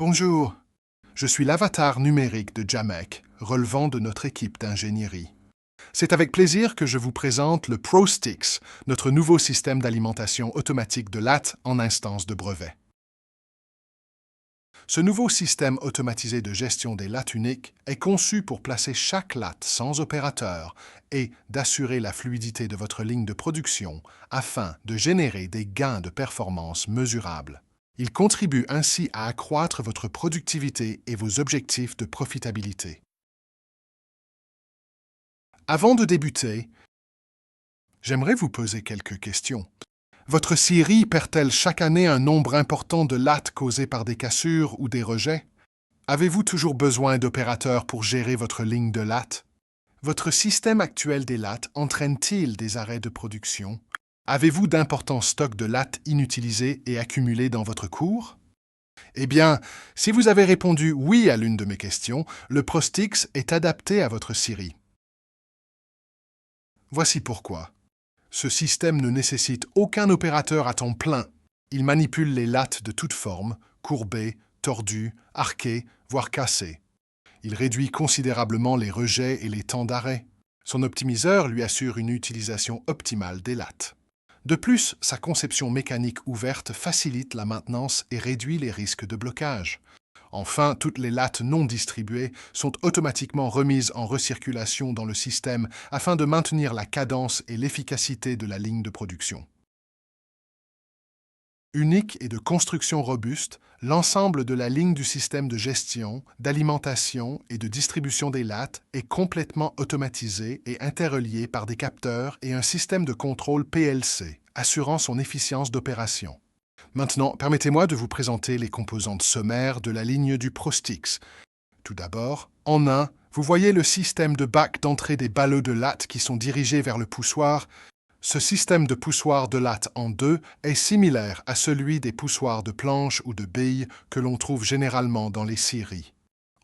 Bonjour, je suis l'avatar numérique de Jamek, relevant de notre équipe d'ingénierie. C'est avec plaisir que je vous présente le ProStix, notre nouveau système d'alimentation automatique de latte en instance de brevet. Ce nouveau système automatisé de gestion des lattes uniques est conçu pour placer chaque latte sans opérateur et d'assurer la fluidité de votre ligne de production afin de générer des gains de performance mesurables. Il contribue ainsi à accroître votre productivité et vos objectifs de profitabilité. Avant de débuter, j'aimerais vous poser quelques questions. Votre scierie perd-elle chaque année un nombre important de lattes causées par des cassures ou des rejets? Avez-vous toujours besoin d'opérateurs pour gérer votre ligne de lattes? Votre système actuel des lattes entraîne-t-il des arrêts de production? Avez-vous d'importants stocks de lattes inutilisés et accumulés dans votre cour? Eh bien, si vous avez répondu oui à l'une de mes questions, le ProStix est adapté à votre scierie. Voici pourquoi. Ce système ne nécessite aucun opérateur à temps plein. Il manipule les lattes de toutes formes, courbées, tordues, arquées, voire cassées. Il réduit considérablement les rejets et les temps d'arrêt. Son optimiseur lui assure une utilisation optimale des lattes. De plus, sa conception mécanique ouverte facilite la maintenance et réduit les risques de blocage. Enfin, toutes les lattes non distribuées sont automatiquement remises en recirculation dans le système afin de maintenir la cadence et l'efficacité de la ligne de production. Unique et de construction robuste, l'ensemble de la ligne du système de gestion, d'alimentation et de distribution des lattes est complètement automatisé et interrelié par des capteurs et un système de contrôle PLC, assurant son efficience d'opération. Maintenant, permettez-moi de vous présenter les composantes sommaires de la ligne du ProStix. Tout d'abord, en un, vous voyez le système de bac d'entrée des ballots de latte qui sont dirigés vers le poussoir. Ce système de poussoir de latte en deux est similaire à celui des poussoirs de planche ou de billes que l'on trouve généralement dans les scieries.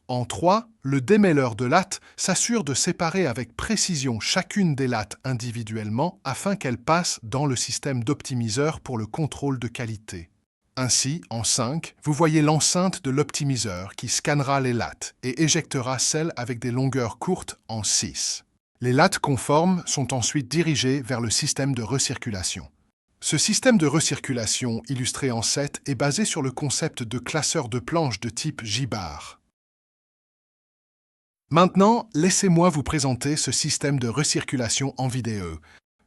En 3, le démêleur de latte s'assure de séparer avec précision chacune des lattes individuellement afin qu'elles passent dans le système d'optimiseur pour le contrôle de qualité. Ainsi, en 5, vous voyez l'enceinte de l'optimiseur qui scannera les lattes et éjectera celles avec des longueurs courtes en 6. Les lattes conformes sont ensuite dirigées vers le système de recirculation. Ce système de recirculation, illustré en 7, est basé sur le concept de classeur de planches de type J-bar. Maintenant, laissez-moi vous présenter ce système de recirculation en vidéo.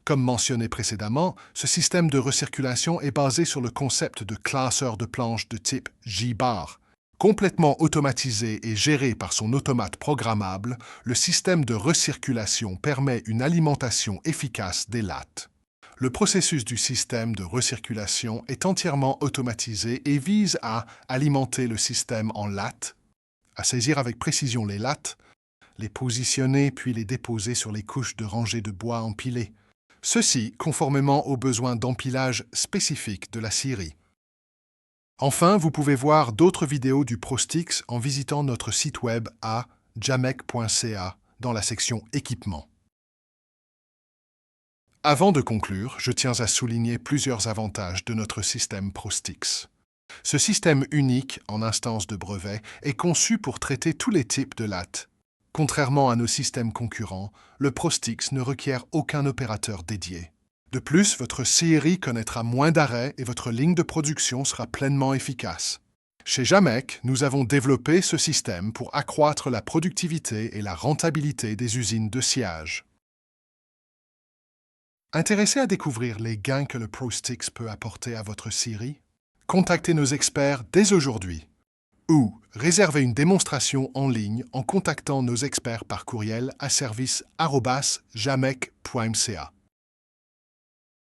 Comme mentionné précédemment, ce système de recirculation est basé sur le concept de classeur de planches de type J-bar. Complètement automatisé et géré par son automate programmable, le système de recirculation permet une alimentation efficace des lattes. Le processus du système de recirculation est entièrement automatisé et vise à alimenter le système en lattes, à saisir avec précision les lattes, les positionner puis les déposer sur les couches de rangées de bois empilées. Ceci conformément aux besoins d'empilage spécifiques de la scierie. Enfin, vous pouvez voir d'autres vidéos du ProStix en visitant notre site web à jamek.ca dans la section Équipement. Avant de conclure, je tiens à souligner plusieurs avantages de notre système ProStix. Ce système unique en instance de brevet est conçu pour traiter tous les types de lattes. Contrairement à nos systèmes concurrents, le ProStix ne requiert aucun opérateur dédié. De plus, votre scierie connaîtra moins d'arrêts et votre ligne de production sera pleinement efficace. Chez Jamek, nous avons développé ce système pour accroître la productivité et la rentabilité des usines de sciage. Intéressé à découvrir les gains que le ProStix peut apporter à votre scierie? Contactez nos experts dès aujourd'hui. Ou réservez une démonstration en ligne en contactant nos experts par courriel à service@jamek.ca.